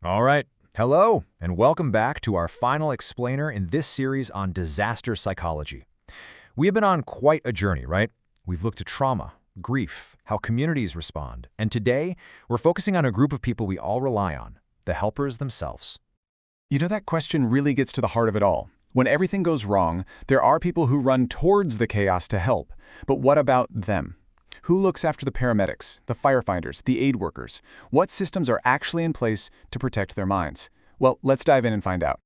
All right. Hello, and welcome back to our final explainer in this series on disaster psychology. We have been on quite a journey, right? We've looked at trauma, grief, how communities respond, and today we're focusing on a group of people we all rely on, the helpers themselves. You know, that question really gets to the heart of it all. When everything goes wrong, there are people who run towards the chaos to help. But what about them? Who looks after the paramedics, the firefighters, the aid workers? What systems are actually in place to protect their minds? Well, let's dive in and find out.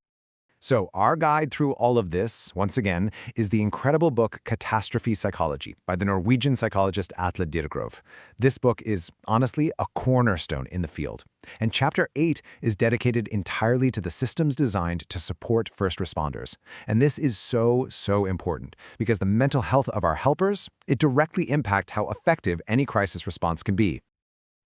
So our guide through all of this, once again, is the incredible book Katastrofepsykologi by the Norwegian psychologist Atle Dyregrov. This book is, honestly, a cornerstone in the field. And Chapter 8 is dedicated entirely to the systems designed to support first responders. And this is so important, because the mental health of our helpers, it directly impacts how effective any crisis response can be.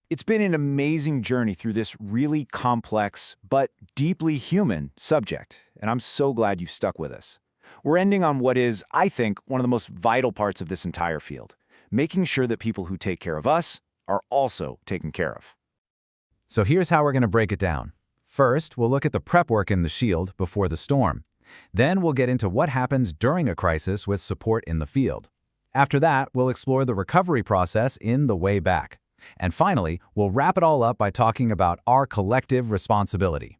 It's been an amazing journey through this really complex but deeply human subject, and I'm so glad you've stuck with us. We're ending on what is, I think, one of the most vital parts of this entire field, making sure that people who take care of us are also taken care of. So here's how we're going to break it down. First, we'll look at the prep work in the shield before the storm. Then we'll get into what happens during a crisis with support in the field. After that, we'll explore the recovery process in the way back. And finally, we'll wrap it all up by talking about our collective responsibility.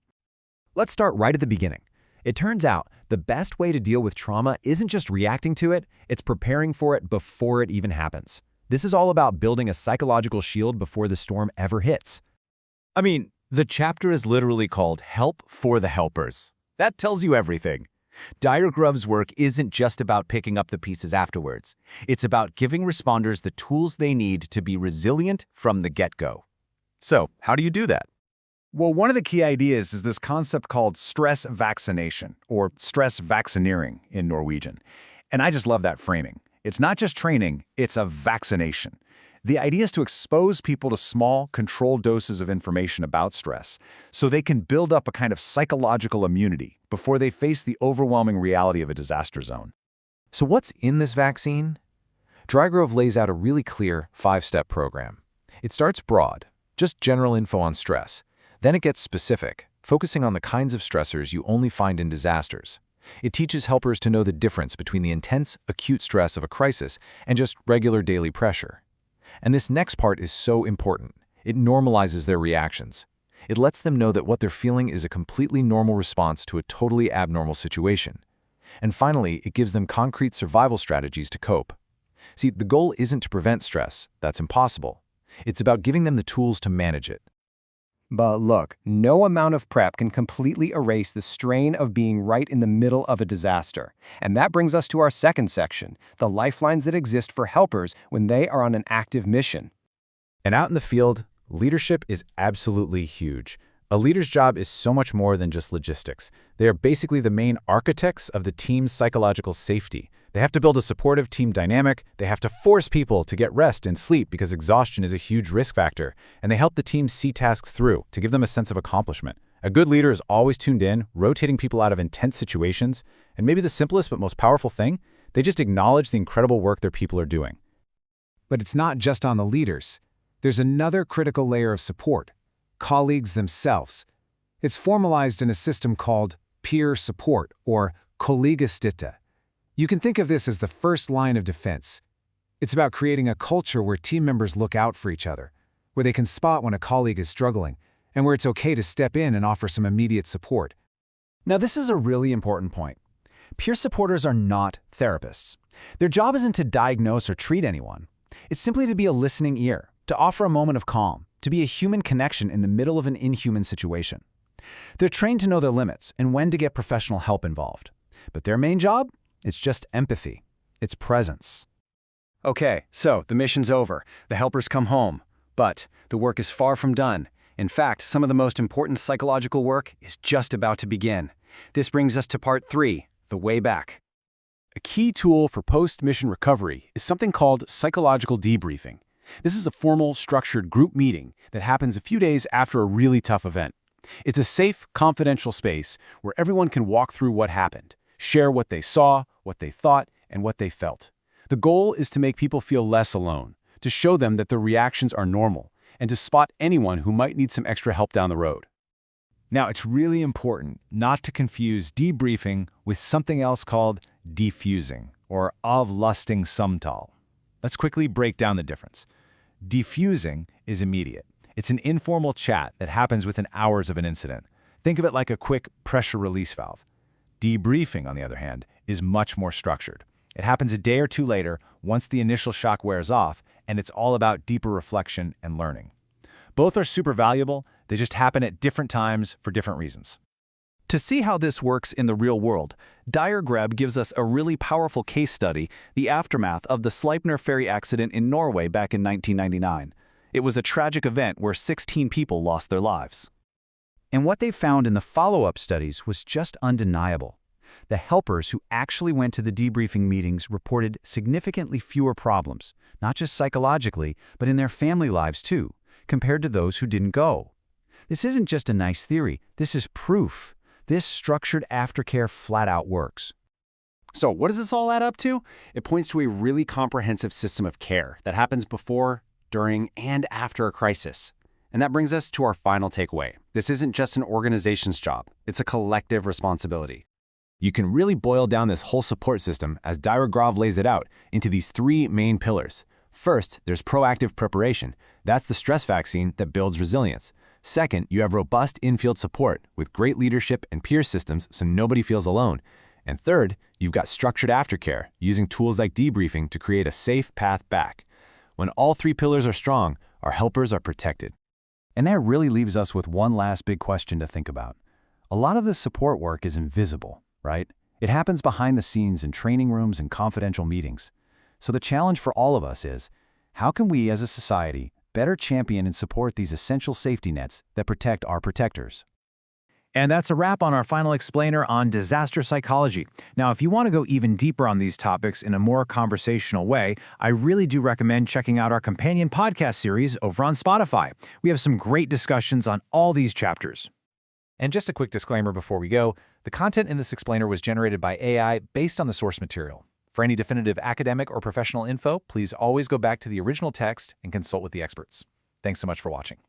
Let's start right at the beginning. It turns out the best way to deal with trauma isn't just reacting to it, it's preparing for it before it even happens. This is all about building a psychological shield before the storm ever hits. I mean, the chapter is literally called Help for the Helpers. That tells you everything. Dyregrov's work isn't just about picking up the pieces afterwards. It's about giving responders the tools they need to be resilient from the get-go. So, how do you do that? Well, one of the key ideas is this concept called stress vaccination, or stress vaccinering in Norwegian. And I just love that framing. It's not just training, it's a vaccination. The idea is to expose people to small, controlled doses of information about stress so they can build up a kind of psychological immunity before they face the overwhelming reality of a disaster zone. So what's in this vaccine? Dyregrov lays out a really clear 5-step program. It starts broad, just general info on stress. Then it gets specific, focusing on the kinds of stressors you only find in disasters. It teaches helpers to know the difference between the intense, acute stress of a crisis and just regular daily pressure. And this next part is so important. It normalizes their reactions. It lets them know that what they're feeling is a completely normal response to a totally abnormal situation. And finally, it gives them concrete survival strategies to cope. See, the goal isn't to prevent stress. That's impossible. It's about giving them the tools to manage it. But look, no amount of prep can completely erase the strain of being right in the middle of a disaster. And that brings us to our second section, the lifelines that exist for helpers when they are on an active mission. And out in the field, leadership is absolutely huge. A leader's job is so much more than just logistics. They are basically the main architects of the team's psychological safety. They have to build a supportive team dynamic, they have to force people to get rest and sleep because exhaustion is a huge risk factor, and they help the team see tasks through to give them a sense of accomplishment. A good leader is always tuned in, rotating people out of intense situations, and maybe the simplest but most powerful thing, they just acknowledge the incredible work their people are doing. But it's not just on the leaders. There's another critical layer of support: colleagues themselves. It's formalized in a system called peer support, or kollegestøtte. You can think of this as the first line of defense. It's about creating a culture where team members look out for each other, where they can spot when a colleague is struggling, and where it's okay to step in and offer some immediate support. Now, this is a really important point. Peer supporters are not therapists. Their job isn't to diagnose or treat anyone. It's simply to be a listening ear, to offer a moment of calm, to be a human connection in the middle of an inhuman situation. They're trained to know their limits and when to get professional help involved. But their main job? It's just empathy. It's presence. Okay, so the mission's over. The helpers come home. But the work is far from done. In fact, some of the most important psychological work is just about to begin. This brings us to part 3, the way back. A key tool for post-mission recovery is something called psychological debriefing. This is a formal, structured group meeting that happens a few days after a really tough event. It's a safe, confidential space where everyone can walk through what happened, share what they saw, what they thought, and what they felt. The goal is to make people feel less alone, to show them that their reactions are normal, and to spot anyone who might need some extra help down the road. Now, it's really important not to confuse debriefing with something else called defusing, or avlusting samtal. Let's quickly break down the difference. Defusing is immediate. It's an informal chat that happens within hours of an incident. Think of it like a quick pressure release valve. Debriefing, on the other hand, is much more structured. It happens a day or two later, once the initial shock wears off, and it's all about deeper reflection and learning. Both are super valuable, they just happen at different times for different reasons. To see how this works in the real world, Dyregrov gives us a really powerful case study, the aftermath of the Sleipner ferry accident in Norway back in 1999. It was a tragic event where 16 people lost their lives. And what they found in the follow-up studies was just undeniable. The helpers who actually went to the debriefing meetings reported significantly fewer problems, not just psychologically, but in their family lives too, compared to those who didn't go. This isn't just a nice theory, this is proof. This structured aftercare flat out works. So what does this all add up to? It points to a really comprehensive system of care that happens before, during, and after a crisis. And that brings us to our final takeaway. This isn't just an organization's job, it's a collective responsibility. You can really boil down this whole support system, as Dyregrov lays it out, into these three main pillars. First, there's proactive preparation. That's the stress vaccine that builds resilience. Second, you have robust in-field support with great leadership and peer systems so nobody feels alone. And third, you've got structured aftercare, using tools like debriefing to create a safe path back. When all three pillars are strong, our helpers are protected. And that really leaves us with one last big question to think about. A lot of this support work is invisible, right? It happens behind the scenes in training rooms and confidential meetings. So the challenge for all of us is, how can we as a society better champion and support these essential safety nets that protect our protectors? And that's a wrap on our final explainer on disaster psychology. Now, if you want to go even deeper on these topics in a more conversational way, I really do recommend checking out our companion podcast series over on Spotify. We have some great discussions on all these chapters. And just a quick disclaimer before we go, the content in this explainer was generated by AI based on the source material. For any definitive academic or professional info, please always go back to the original text and consult with the experts. Thanks so much for watching.